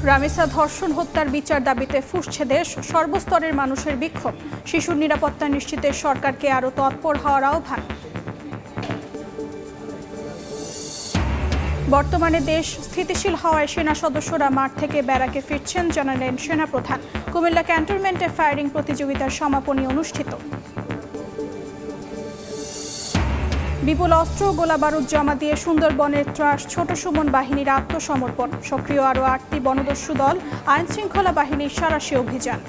রামেসা ধর্ষণ হত্যার বিচার দাবিতে ফুঁসছে দেশ, সর্বস্তরের মানুষের বিক্ষোভ। শিশুর নিরাপত্তা নিশ্চিতে সরকারকে আরও তৎপর হওয়ার আহ্বান। বর্তমানে দেশ স্থিতিশীল হওয়ায় সেনা সদস্যরা মাঠ থেকে ব্যারাকে ফিরছেন, জানালেন সেনাপ্রধান। কুমিল্লা ক্যান্টনমেন্টে ফায়ারিং প্রতিযোগিতার সমাপনী অনুষ্ঠিত। বিপুল অস্ত্র গোলাবারুদ জমা দিয়ে সুন্দরবনের ত্রাস ছোট সুমন বাহিনীর আত্মসমর্পণ। সক্রিয় আরও ৮টি বনদস্যু দল, আইনশৃঙ্খলা বাহিনীর সাঁড়াশি অভিযান।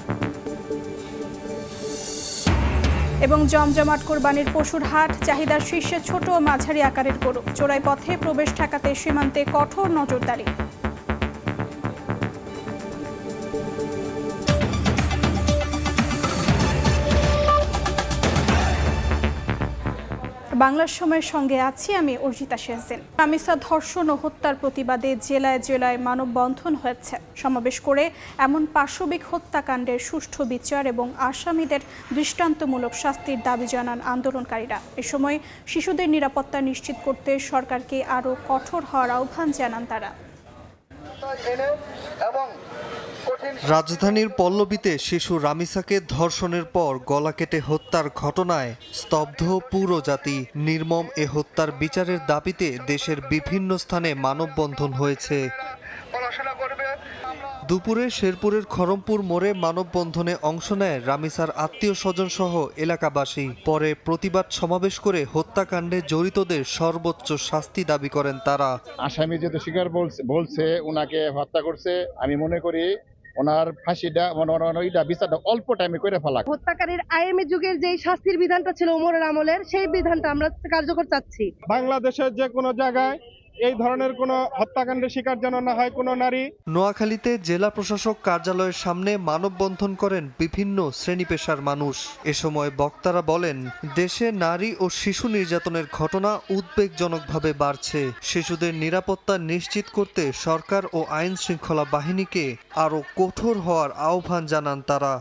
এবং জমজমাট কোরবানির পশুর হাট, চাহিদার শীর্ষে ছোট ও মাঝারি আকারের গরু। চোরাই পথে প্রবেশ ঠেকাতে সীমান্তে কঠোর নজরদারি। বাংলার সময়ের সঙ্গে আছি আমি অর্জিতা শেহজিন। রামেসা ধর্ষণ ও হত্যার প্রতিবাদে জেলায় জেলায় মানববন্ধন হয়েছে। সমাবেশ করে এমন পাশবিক হত্যাকাণ্ডের সুষ্ঠু বিচার এবং আসামিদের দৃষ্টান্তমূলক শাস্তির দাবি জানান আন্দোলনকারীরা। এ সময় শিশুদের নিরাপত্তা নিশ্চিত করতে সরকারকে আরও কঠোর হওয়ার আহ্বান জানান তারা। রাজধানীর পল্লবীতে শিশু রামিসাকে ধর্ষণের পর গলা কেটে হত্যার ঘটনায় স্তব্ধ পুরো জাতি। নির্মম এ হত্যার বিচারের দাবিতে দেশের বিভিন্ন স্থানে মানববন্ধন হয়েছে। দুপুরে শেরপুরের খড়মপুর মোড়ে মানববন্ধনে অংশ নেয় রামিসার আত্মীয় স্বজন সহ এলাকাবাসী। পরে প্রতিবাদ সমাবেশ করে হত্যাকাণ্ডে জড়িতদের সর্বোচ্চ শাস্তি দাবি করেন তারা। আসামি যেহেতু স্বীকার বলছে ওনাকে হত্যা করছে, আমি মনে করি ওনার ফাঁসিটা বিচারটা অল্প টাইমে করে ফেলা। হত্যাকারীর আইএমএ যুগের যে শাস্তির বিধানটা ছিল ওমরের আমলের, সেই বিধানটা আমরা কার্যকর চাচ্ছি। বাংলাদেশের যে কোনো জায়গায় এই ধরনের কোনো হত্যাকাণ্ডের শিকার যেন না হয় কোনো নারী। নোয়াখালীতে জেলা প্রশাসক কার্যালয়ের সামনে মানববন্ধন করেন বিভিন্ন শ্রেণী পেশার মানুষ। এ সময় বক্তারা বলেন, দেশে নারী ও শিশু নির্যাতনের ঘটনা উদ্বেগজনকভাবে বাড়ছে। শিশুদের নিরাপত্তা নিশ্চিত করতে সরকার ও আইন শৃঙ্খলা বাহিনীকে আরও কঠোর হওয়ার আহ্বান জানান তারা।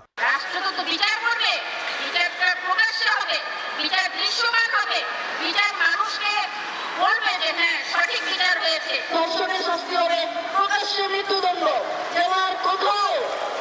ধর্ষণের শাস্তি হবে প্রকাশ্যে মৃত্যুদণ্ড। জেলার কোথাও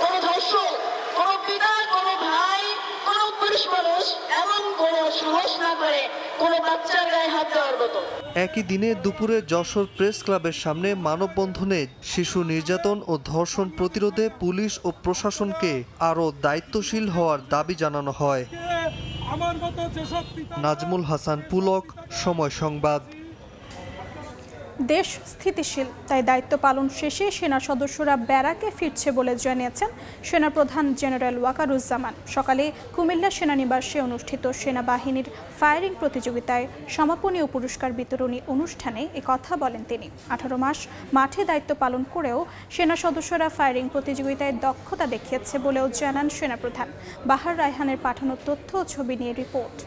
কোনো ধর্ষণ, কোনো পিতা, কোনো ভাই, কোনো পুরুষ মানুষ এমন কোনো সাহস না করে কোনো বাচ্চার গায়ে হাত দেওয়ার মতো। একই দিনে দুপুরে যশোর প্রেস ক্লাবের সামনে মানববন্ধনে শিশু নির্যাতন ও ধর্ষণ প্রতিরোধে পুলিশ ও প্রশাসনকে আরও দায়িত্বশীল হওয়ার দাবি জানানো হয়। নাজমুল হাসান পুলক, সময় সংবাদ। দেশ স্থিতিশীল, তাই দায়িত্ব পালন শেষে সেনা সদস্যরা ব্যারাকে ফিরছে বলে জানিয়েছেন সেনাপ্রধান জেনারেল ওয়াকারুজ্জামান। সকালে কুমিল্লা সেনানিবাসে অনুষ্ঠিত সেনাবাহিনীর ফায়ারিং প্রতিযোগিতায় সমাপনী ও পুরস্কার বিতরণী অনুষ্ঠানে কথা বলেন তিনি। 18 মাস মাঠে দায়িত্ব পালন করেও সেনা সদস্যরা ফায়ারিং প্রতিযোগিতায় দক্ষতা দেখিয়েছে বলেও জানান সেনাপ্রধান। বাহার রায়হানের পাঠানো তথ্য ও ছবি নিয়ে রিপোর্ট।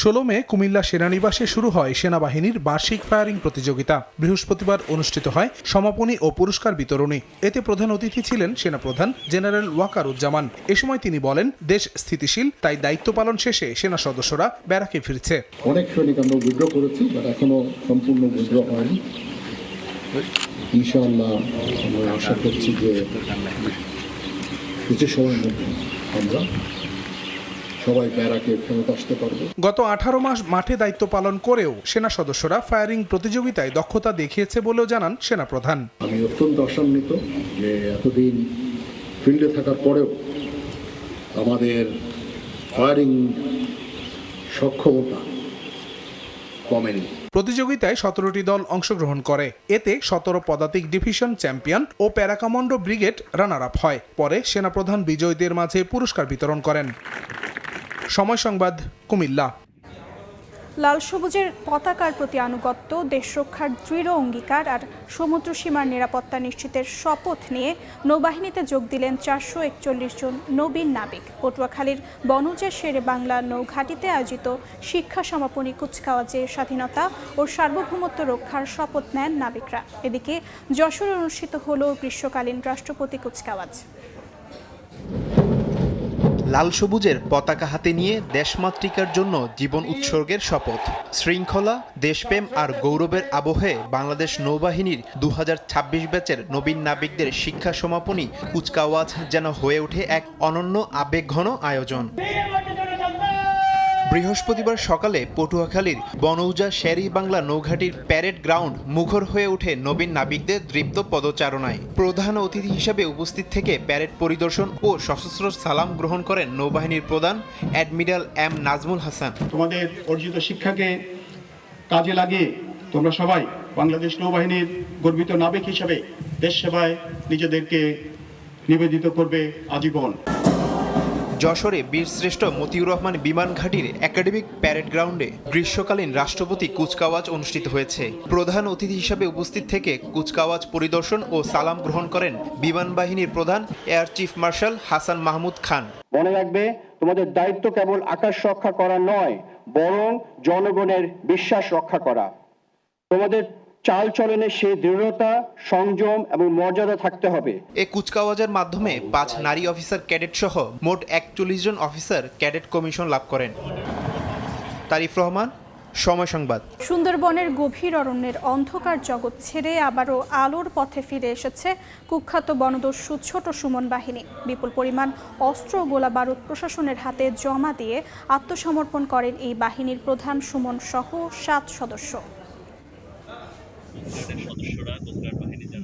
16 মে কুমিল্লা সেনানিবাসে শুরু হয় সেনাবাহিনীর বার্ষিক ফায়ারিং প্রতিযোগিতা। বৃহস্পতিবার অনুষ্ঠিত হয় সমাপনী ও পুরস্কার বিতরণী। এতে প্রধান অতিথি ছিলেন সেনাপ্রধান জেনারেল ওয়াকারুজ্জামান। এ সময় তিনি বলেন, দেশ স্থিতিশীল, তাই দায়িত্ব পালন শেষে সেনা সদস্যরা ব্যারাকে ফিরছে। অনেক সৈনিক আমরা বিদ্রোহ করেছি, বাট এখনো সম্পূর্ণ বিদ্রোহ হয়নি। ইনশাআল্লাহ আমরা আশা করছি যে কিছু সময়ের মধ্যে আমরা সবাই ব্যারাকে ফেরত আসতে পারবে। গত 18 মাস মাঠে দায়িত্ব পালন করেও সেনা সদস্যরা ফায়ারিং প্রতিযোগিতায় দক্ষতা দেখিয়েছে বলেও জানান সেনাপ্রধান। আমি অত্যন্ত আশান্বিত যে এতদিন ফিল্ডে থাকার পরেও আমাদের ফায়ারিং সক্ষমতা কমেনি। প্রতিযোগিতায় 17টি দল অংশগ্রহণ করে। এতে 17 পদাতিক ডিভিশন চ্যাম্পিয়ন ও প্যারাকমান্ডো ব্রিগেড রানার আপ হয়। পরে সেনাপ্রধান বিজয়ীদের মাঝে পুরস্কার বিতরণ করেন। সময় সংবাদ, কুমিল্লা। লাল সবুজের পতাকার প্রতি আনুগত্য, দেশ রক্ষার দৃঢ় অঙ্গীকার আর সমুদ্র সীমার নিরাপত্তা নিশ্চিতের শপথ নিয়ে নৌবাহিনীতে যোগ দিলেন 441 জন নবীন নাবিক। পটুয়াখালীর বনজা শেরে বাংলা নৌঘাটিতে আয়োজিত শিক্ষা সমাপনী কুচকাওয়াজে স্বাধীনতা ও সার্বভৌমত্ব রক্ষার শপথ নেন নাবিকরা। এদিকে যশোরে অনুষ্ঠিত হল গ্রীষ্মকালীন রাষ্ট্রপতি কুচকাওয়াজ। লাল সবুজের পতাকা হাতে নিয়ে দেশমাতৃকার জন্য জীবন উৎসর্গের শপথ। শৃঙ্খলা, দেশপ্রেম আর গৌরবের আবহে বাংলাদেশ নৌবাহিনীর 2026 ব্যাচের নবীন নাবিকদের শিক্ষা সমাপনী কুচকাওয়াজ যেন হয়ে ওঠে এক অনন্য আবেগঘন আয়োজন। বৃহস্পতিবার সকালে পটুয়াখালীর বনৌজা শেরি বাংলা নৌঘাটির প্যারেড গ্রাউন্ড মুখর হয়ে ওঠে নবীন নাবিকদের দৃপ্ত পদচারণায়। প্রধান অতিথি হিসেবে উপস্থিত থেকে প্যারেড পরিদর্শন ও সশস্ত্র সালাম গ্রহণ করেন নৌবাহিনীর প্রধান অ্যাডমিরাল এম নাজমুল হাসান। তোমাদের অর্জিত শিক্ষাকে কাজে লাগিয়ে তোমরা সবাই বাংলাদেশ নৌবাহিনীর গর্বিত নাবিক হিসেবে দেশ সেবায় নিজেদেরকে নিবেদিত করবে আজীবন। যশোরে বীরশ্রেষ্ঠ মতিউর রহমান বিমান ঘাঁটির একাডেমিক প্যারেড গ্রাউন্ডে গ্রীষ্মকালীন রাষ্ট্রপতি কুচকাওয়াজ অনুষ্ঠিত হয়েছে। প্রধান অতিথি হিসেবে উপস্থিত থেকে কুচকাওয়াজ পরিদর্শন ও সালাম গ্রহণ করেন বিমান বাহিনীর প্রধান air chief marshal Hasan Mahmud Khan. মনে রাখবে, তোমাদের দায়িত্ব কেবল আকাশ রক্ষা করা নয়, বরং জনগণের বিশ্বাস রক্ষা করা। তোমাদের চাল চলনে সে দৃঢ়তা, সংযম এবং মর্যাদা থাকতে হবে। এই কুচকাওয়াজের মাধ্যমে 5 নারী অফিসার ক্যাডেট সহ মোট 41 জন অফিসার ক্যাডেট কমিশন লাভ করেন। তারিফ রহমান, সময় সংবাদ। সুন্দরবনের গভীর অরণ্যের অন্ধকার জগৎ ছেড়ে আবারও আলোর পথে ফিরে এসেছে কুখ্যাত বনদস্যু ছোট সুমন বাহিনী। বিপুল পরিমাণ অস্ত্র ও গোলা বারুদ প্রশাসনের হাতে জমা দিয়ে আত্মসমর্পণ করেন এই বাহিনীর প্রধান সুমন সহ 7 সদস্য।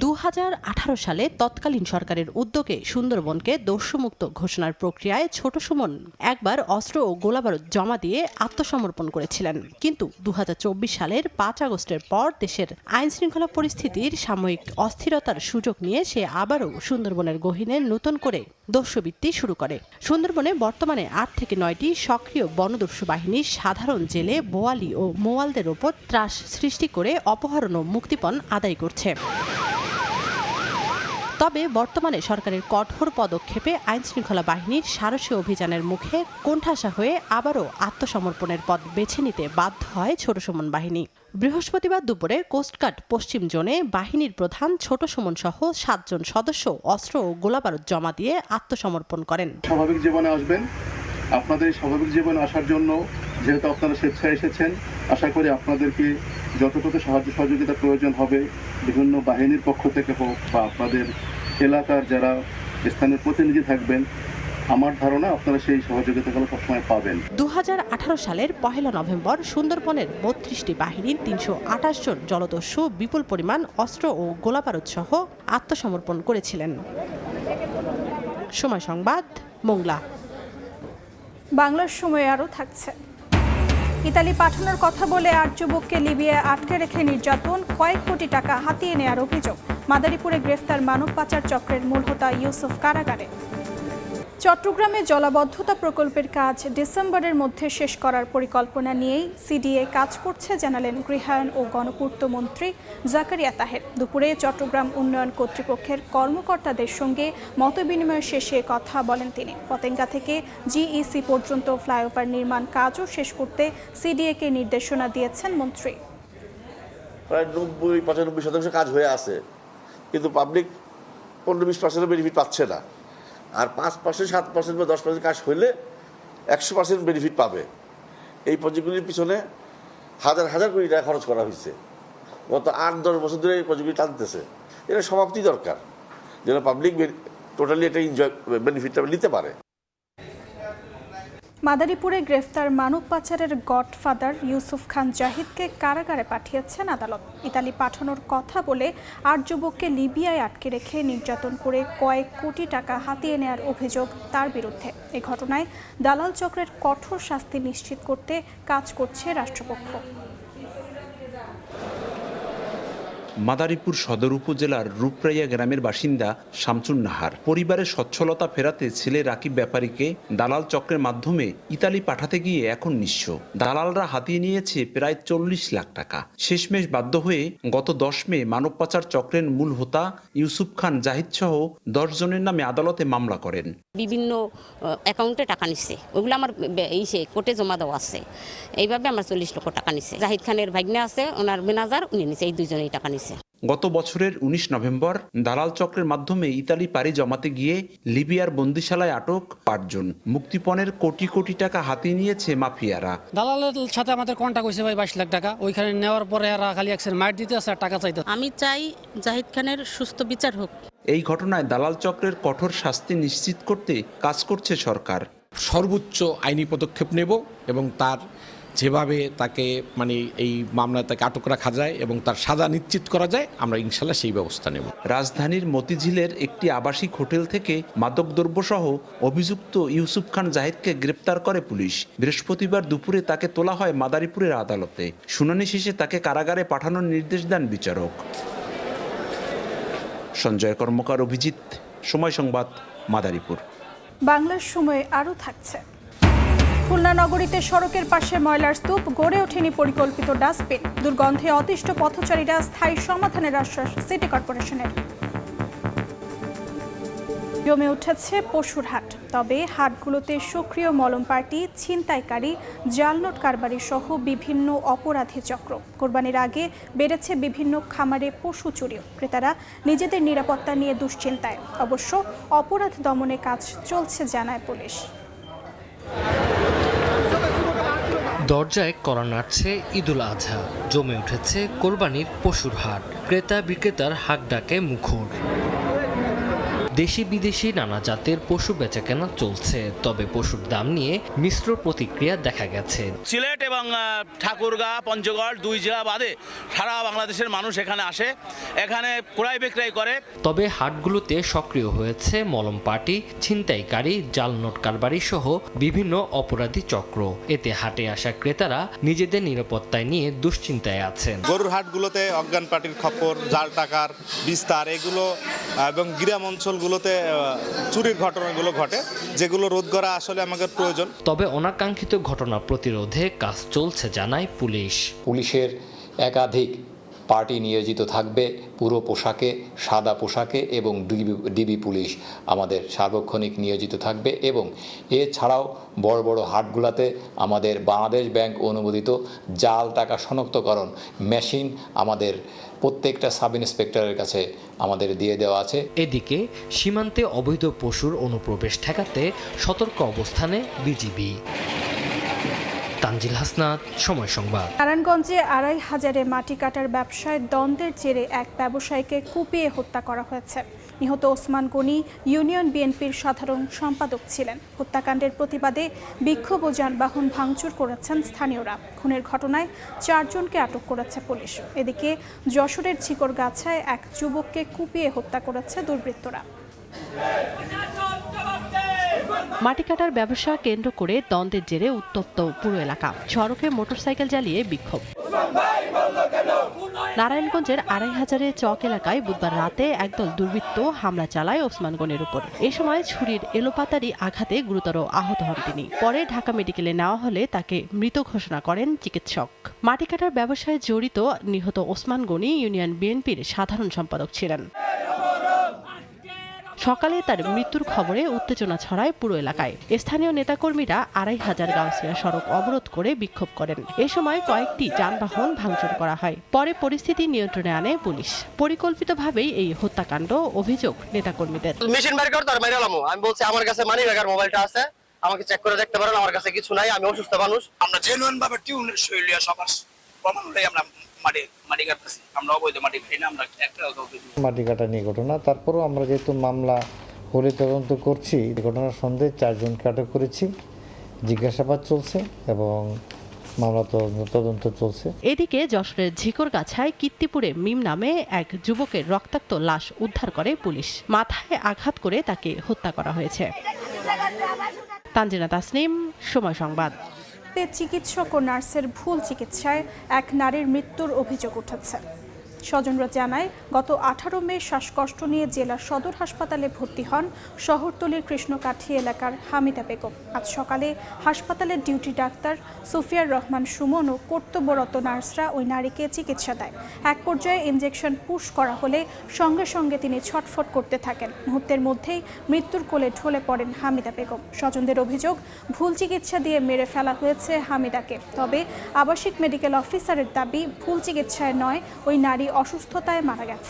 2018 সালে তৎকালীন সরকারের উদ্যোগে সুন্দরবনকে দস্যুমুক্ত ঘোষণার প্রক্রিয়ায় ছোট সুমন একবার অস্ত্র ও গোলাবারুদ জমা দিয়ে আত্মসমর্পণ করেছিলেন। কিন্তু 2024 সালের 5 আগস্টের পর দেশের আইন শৃঙ্খলা পরিস্থিতির সাময়িক অস্থিরতার সুযোগ নিয়ে সে আবারও সুন্দরবনের গহীনে নতুন করে দস্যুবৃত্তি শুরু করে। সুন্দরবনে বর্তমানে 8 থেকে 9টি সক্রিয় বনদস্যু বাহিনী সাধারণ জেলে বোয়ালি ও মোয়ালদের ওপর ত্রাস সৃষ্টি করে অপহরণ ও মুক্তিপণ আদায় করছে। তবে বর্তমানে সরকারের কঠোর পদক্ষেপে আইন শৃঙ্খলা বাহিনীর সারসী অভিযানের মুখে কোণঠাসা হয়ে আবারও আত্মসমর্পণের পথ বেছে নিতে বাধ্য হয় ছোট সুমন বাহিনী। বৃহস্পতিবার দুপুরে কোস্টগার্ড পশ্চিম জোনে বাহিনীর প্রধান ছোট সুমন সহ 7 জন সদস্য অস্ত্র ও গোলাবারুদ জমা দিয়ে আত্মসমর্পণ করেন। স্বাভাবিক জীবনে আসবেন। আপনাদের স্বাভাবিক জীবনে আসার জন্য যেহেতু আপনারা স্বেচ্ছায় এসেছেন, আশা করি আপনাদেরকে যতটুকু সাহায্য সহযোগিতা প্রয়োজন হবে বিভিন্ন বাহিনীর পক্ষ থেকে হোক বা আপনাদের এলাকার যারা স্থানীয় প্রতিনিধি থাকবেন, আমার ধারণা আপনারা সেই সহযোগিতাগুলো সবসময় পাবেন। 2018 সালের 1 নভেম্বর সুন্দরবনের 32টি বাহিনীর 328 জন জলদস্যু বিপুল পরিমাণ অস্ত্র ও গোলাবারুদ সহ আত্মসমর্পণ করেছিলেন। সময় সংবাদ, মোংলা। বাংলার সময় আরও থাকছে। ইতালি পাঠানোর কথা বলে 8 যুবককে লিবিয়ায় আটকে রেখে নির্যাতন, কয়েক কোটি টাকা হাতিয়ে নেওয়ার অভিযোগ। মাদারীপুরে গ্রেফতার মানব পাচার চক্রের মূল হোতা ইউসুফ কারাগারে। চট্টগ্রামে জলাবদ্ধতা প্রকল্পের কাজ ডিসেম্বরের মধ্যে শেষ করার পরিকল্পনা নিয়েই সিডিএ কাজ করছে জানালেন গৃহায়ন ও গণপূর্ত মন্ত্রী জাকারিয়া তাহের। দুপুরে চট্টগ্রাম উন্নয়ন কর্তৃপক্ষের কর্মকর্তাদের সঙ্গে মতবিনিময় শেষে কথা বলেন তিনি। পতেঙ্গা থেকে জিইসি পর্যন্ত ফ্লাইওভার নির্মাণ কাজও শেষ করতে সিডিএকে নির্দেশনা দিয়েছেন মন্ত্রী। প্রায় 90-95% কাজ হয়ে আছে, কিন্তু পাবলিক 15-20% বেনিফিট পাচ্ছে না। আর 5%, 7% বা 10% কাজ হইলে 100% বেনিফিট পাবে। এই প্রজেক্টগুলির পিছনে হাজার হাজার কোটি টাকা খরচ করা হয়েছে। গত 8-10 বছর ধরে এই প্রজেক্টগুলি টানতেছে। এটা সমাপ্তি দরকার, যেন পাবলিক টোটালি এটা বেনিফিটটা নিতে পারে। মাদারীপুরে গ্রেফতার মানব পাচারের গডফাদার ইউসুফ খান জাহিদকে কারাগারে পাঠিয়েছেন আদালত। ইতালি পাঠানোর কথা বলে 8 যুবককে লিবিয়ায় আটকে রেখে নির্যাতন করে কয়েক কোটি টাকা হাতিয়ে নেওয়ার অভিযোগ তার বিরুদ্ধে। এই ঘটনায় দালাল চক্রের কঠোর শাস্তি নিশ্চিত করতে কাজ করছে রাষ্ট্রপক্ষ। মাদারীপুর সদর উপজেলার রূপরাইয়া গ্রামের বাসিন্দা শামসুন নাহার পরিবারের সচ্ছলতা ফেরাতে ছেলে রাকিব ব্যাপারীকে দালাল চক্রের মাধ্যমে ইতালি পাঠাতে গিয়ে এখন নিঃস্ব। দালালরা হাতিয়ে নিয়েছে প্রায় 40 লাখ টাকা। শেষমেশ বাধ্য হয়ে গত 10 মে মানব পাচার চক্রের মূল হোতা ইউসুফ খান জাহিদ সহ 10 জনের নামে আদালতে মামলা করেন। বিভিন্ন অ্যাকাউন্টে টাকা নিচ্ছে, ওইগুলো আমার কোর্টে জমা দেওয়া আছে। এইভাবে আমার 40 লক্ষ টাকা নিচ্ছে। জাহিদ খানের ভাগ্নে আছে, ওনার মেনাজার, উনি নিচ্ছে, এই দুজনেই টাকা নিচ্ছে। গেছে। গত বছরের 19 নভেম্বর দালাল চক্রের মাধ্যমে ইতালি পাড়ি জমাতে গিয়ে লিবিয়ার বন্দিশালায় আটক 5 জন। মুক্তিপণের কোটি কোটি টাকা হাতিয়ে নিয়েছে মাফিয়ারা। দালালের সাথে আমাদের কন্টাক্ট হয়েছে ভাই 22 লাখ টাকা। ওইখানে নেওয়ার পরে এরা খালি একসের মাইট দিতে আছে আর টাকা চাইতে। আমি চাই জাহিদ খানের সুস্থ বিচার হোক। এই ঘটনায় দালাল চক্রের কঠোর শাস্তি নিশ্চিত করতে কাজ করছে সরকার। সর্বোচ্চ আইনি পদক্ষেপ নেব এবং তার যেভাবে তাকে এই মামলায় তাকে আটক রাখা যায় এবং তার সাজা নিশ্চিত করা যায়, আমরা ইনশাল্লাহ সেই ব্যবস্থা নেব। রাজধানীর মতিঝিলের একটি আবাসিক হোটেল থেকে মাদকদ্রব্য সহ অভিযুক্ত ইউসুফ খান জাহিদকে গ্রেপ্তার করে পুলিশ। বৃহস্পতিবার দুপুরে তাকে তোলা হয় মাদারীপুরের আদালতে। শুনানি শেষে তাকে কারাগারে পাঠানোর নির্দেশ দেন বিচারক। সঞ্জয় কর্মকার, অভিজিৎ, সময় সংবাদ, মাদারীপুর। বাংলার সময়ে আরও থাকছে। খুলনা নগরীতে সড়কের পাশে ময়লার স্তূপ, গড়ে ওঠেনি পরিকল্পিত ডাস্টবিন। দুর্গন্ধে অতিষ্ঠ পথচারীরা, স্থায়ী সমাধানের আশ্বাস সিটি কর্পোরেশনের। জমে উঠেছে পশুর হাট, তবে হাটগুলোতে সক্রিয় মলম পার্টি, ছিনতাইকারী, জালনোট কারবারি সহ বিভিন্ন অপরাধী চক্র। কোরবানির আগে বেড়েছে বিভিন্ন খামারে পশু চুরিও। ক্রেতারা নিজেদের নিরাপত্তা নিয়ে দুশ্চিন্তায়। অবশ্য অপরাধ দমনে কাজ চলছে জানায় পুলিশ। দরজায় কড়া নাড়ছে ঈদুল আজহা, জমে উঠেছে কোরবানির পশুর হাট। ক্রেতা বিক্রেতার হাক ডাকে মুখর। দেশি বিদেশি নানা জাতের পশু বেচাকেনা চলছে, তবে পশুর দাম নিয়ে মিশ্র প্রতিক্রিয়া দেখা গেছে। সিলেট এবং ঠাকুরগাঁ, পঞ্চগড় 2 জেলা বাদে সারা বাংলাদেশের মানুষ এখানে আসে, এখানে ক্রয় বিক্রয় করে। তবে হাটগুলোতে সক্রিয় হয়েছে মলম পার্টি, ছিনতাইকারী, জালনোট কারবারি সহ বিভিন্ন অপরাধী চক্র। এতে হাটে আসা ক্রেতারা নিজেদের নিরাপত্তায় নিয়ে দুশ্চিন্তায় আছেন। গরুর হাটগুলোতে অজ্ঞান পার্টির খপ্পর, জাল টাকার বিস্তার এগুলো এবং গ্রাম অঞ্চলগুলোতে চুরির ঘটনাগুলো ঘটে, যেগুলো রোধ করা আসলে আমাদের প্রয়োজন। তবে অনাকাঙ্ক্ষিত ঘটনা প্রতিরোধে কাজ চলছে জানায় পুলিশ। পুলিশের একাধিক পার্টি নিয়োজিত থাকবে পুরো পোশাকে, সাদা পোশাকে, এবং ডিবি পুলিশ আমাদের সার্বক্ষণিক নিয়োজিত থাকবে। এবং এছাড়াও বড় বড় হাটগুলোতে আমাদের বাংলাদেশ ব্যাংক অনুমোদিত জাল টাকা শনাক্তকরণ মেশিন আমাদের প্রত্যেকটা সাব ইন্সপেক্টরের কাছে আমাদের দিয়ে দেওয়া আছে। এদিকে সীমান্তে অবৈধ পশুর অনুপ্রবেশ ঠেকাতে সতর্ক অবস্থানে বিজিবি। তানজিল হাসনাত, সময় সংবাদ। নারায়ণগঞ্জে ২৫০০ মাটি কাটার ব্যবসায় দ্বন্দ্বের জেরে এক ব্যবসায়ীকে কুপিয়ে হত্যা করা হয়েছে। নিহত ওসমান গনি ইউনিয়ন বিএনপির সাধারণ সম্পাদক ছিলেন। হত্যাকাণ্ডের প্রতিবাদে বিক্ষোভ ও যানবাহন ভাঙচুর করেছেন স্থানীয়রা। খুনের ঘটনায় 4 জনকে আটক করেছে পুলিশ। এদিকে যশোরের ঝিকরগাছায় এক যুবককে কুপিয়ে হত্যা করেছে দুর্বৃত্তরা। মাটি কাটার ব্যবসা কেন্দ্র করে দ্বন্দ্বের জেরে উত্তপ্ত পুরো এলাকা। সড়কে মোটরসাইকেল জ্বালিয়ে বিক্ষোভ। নারায়ণগঞ্জের ২৫০০ চক এলাকায় বুধবার রাতে একদল দুর্বৃত্ত হামলা চালায় ওসমান গনির উপর। এ সময় ছুরির এলোপাতারি আঘাতে গুরুতর আহত হন তিনি। পরে ঢাকা মেডিকেলে নেওয়া হলে তাকে মৃত ঘোষণা করেন চিকিৎসক। মাটি কাটার ব্যবসায় জড়িত নিহত ওসমান গনি ইউনিয়ন বিএনপির সাধারণ সম্পাদক ছিলেন। সকালে তার মৃত্যুর খবরে উত্তেজনা ছড়ায় পুরো এলাকায়। স্থানীয় নেতাকর্মীরা ২৫০০ গাউসিয়া সড়ক অবরোধ করে বিক্ষোভ করেন। এ সময় কয়েকটি যানবাহন ভাঙচুর করা হয়। পরে পরিস্থিতি নিয়ন্ত্রণে আনে পুলিশ। পরিকল্পিতভাবেই এই হত্যাকাণ্ড, অভিযোগ নেতাকর্মীদের। মেশিন বের করতে আর মাইরা লামু। আমি বলছি আমার কাছে মানি ব্যাগের মোবাইলটা আছে, আমাকে চেক করে দেখতে পারেন, আমার কাছে কিছু নাই, আমি অসুস্থ মানুষ। আমরা জেনুইন ভাবে টিউন শৈলিয়া সবার প্রমাণ হলে আমরা মাটি কাটতেছি, আমরা অবৈধ মাটি খাই না, আমরা একটা মাটি কাটা নিয়ে ঘটনা। তারপরও আমরা যেহেতু মামলা হলে তদন্ত করছি, ঘটনার সন্দেহে 4 জনকে আটক করেছি, জিজ্ঞাসাবাদ চলছে এবং মামলা তদন্ত চলছে। এদিকে যশোরের ঝিকরগাছায় কীর্তিপুরে মিম নামে এক যুবকের রক্তাক্ত লাশ উদ্ধার করে পুলিশ। মাথায় আঘাত করে তাকে হত্যা করা হয়েছে। তানজিনা তাসনিম, সময় সংবাদ। চিকিৎসক ও নার্সের ভুল চিকিৎসায় এক নারীর মৃত্যুর অভিযোগ উঠেছে। স্বজনরা জানায় গত 18 মে শ্বাসকষ্ট নিয়ে জেলা সদর হাসপাতালে ভর্তি হন শহরতলির কৃষ্ণকাঠি এলাকার হামিদা বেগম। আজ সকালে হাসপাতালের ডিউটি ডাক্তার সুফিয়ার রহমান সুমন ও কর্তব্যরত নার্সরা ওই নারীকে চিকিৎসা দেয়। এক পর্যায়ে ইনজেকশন পুশ করা হলে সঙ্গে সঙ্গে তিনি ছটফট করতে থাকেন। মুহূর্তের মধ্যেই মৃত্যুর কোলে ঢলে পড়েন হামিদা বেগম। স্বজনদের অভিযোগ, ভুল চিকিৎসা দিয়ে মেরে ফেলা হয়েছে হামিদাকে। তবে আবাসিক মেডিকেল অফিসারের দাবি, ভুল চিকিৎসায় নয়, ওই নারী অসুস্থতায় মারা গেছেন।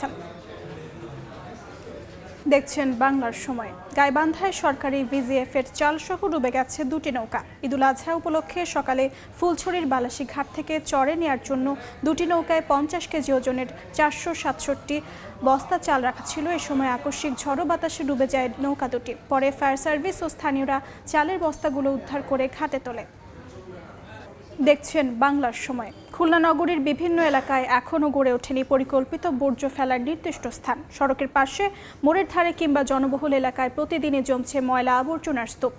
দেখছেন বাংলার সময়। গাইবান্ধায় সরকারি ভিজিএফের চালসহ ডুবে গেছে 2টি নৌকা। ঈদুল আজহা উপলক্ষে সকালে ফুলছড়ির বালাসী ঘাট থেকে চরে নেয়ার জন্য 2টি নৌকায় 50 কেজি ওজনের 467 বস্তা চাল রাখা ছিল। এ সময় আকস্মিক ঝড়ো বাতাসে ডুবে যায় নৌকা দুটি। পরে ফায়ার সার্ভিস ও স্থানীয়রা চালের বস্তাগুলো উদ্ধার করে ঘাটে তোলে। দেখছেন বাংলার সময়। খুলনা নগরীর বিভিন্ন এলাকায় এখনও গড়ে ওঠেনি পরিকল্পিত বর্জ্য ফেলার নির্দিষ্ট স্থান। সড়কের পাশে, মোড়ের ধারে কিংবা জনবহুল এলাকায় প্রতিদিনই জমছে ময়লা আবর্জনার স্তূপ।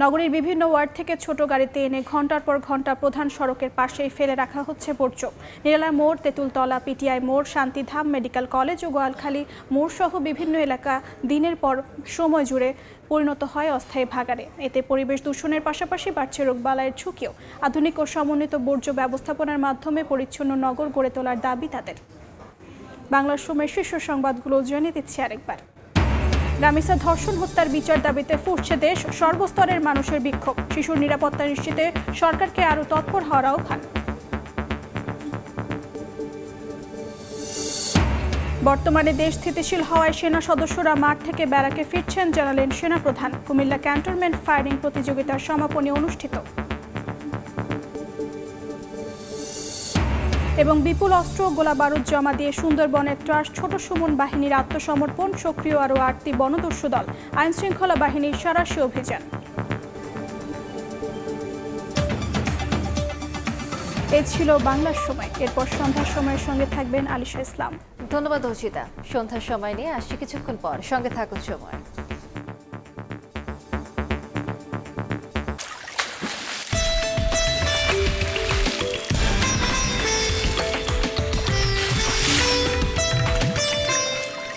নগরীর বিভিন্ন ওয়ার্ড থেকে ছোট গাড়িতে এনে ঘন্টার পর ঘন্টা প্রধান সড়কের পাশেই ফেলে রাখা হচ্ছে বর্জ্য। নিরালা মোড়, তেঁতুলতলা, পিটিআই মোড়, শান্তিধাম, মেডিকেল কলেজ ও গোয়ালখালী মোড় সহ বিভিন্ন এলাকা দিনের পর সময় জুড়ে পরিণত হয় অস্থায়ী ভাগাড়ে। এতে পরিবেশ দূষণের পাশাপাশি বাড়ছে রোগবালাইয়ের ঝুঁকিও। আধুনিক ও সমন্বিত বর্জ্য ব্যবস্থাপনার মাধ্যমে পরিচ্ছন্ন নগর গড়ে তোলার দাবি তাদের। বাংলার সময়ের শীর্ষ সংবাদগুলো জানিয়ে দিচ্ছি আরেকবার। রামিসা ধর্ষণ হত্যার বিচার দাবিতে ফুটছে দেশ, সর্বস্তরের মানুষের বিক্ষোভ। শিশুর নিরাপত্তা নিশ্চিতে সরকারকে আরও তৎপর হওয়ার আহ্বান। বর্তমানে দেশ স্থিতিশীল হওয়ায় সেনা সদস্যরা মাঠ থেকে ব্যারাকে ফিরছেন, জানালেন সেনাপ্রধান। কুমিল্লা ক্যান্টনমেন্ট ফায়ারিং প্রতিযোগিতার সমাপনী অনুষ্ঠিত। এবং বিপুল অস্ত্র ও গোলাবারুদ জমা দিয়ে সুন্দরবনের ট্রাস ছোট সুমন বাহিনীর আত্মসমর্পণ, সক্রিয় আরও 8টি বনদস্যু দল। আইনশৃঙ্খলা বাহিনীর সাঁড়াশি অভিযান। এ ছিল বাংলার সময়। এরপর সন্ধ্যার সময়ের সঙ্গে থাকবেন আলিশা ইসলাম। ধন্যবাদ অর্চিতা। সন্ধ্যার সময় নিয়ে আসছি কিছুক্ষণ পর, সঙ্গে থাকুন সময়।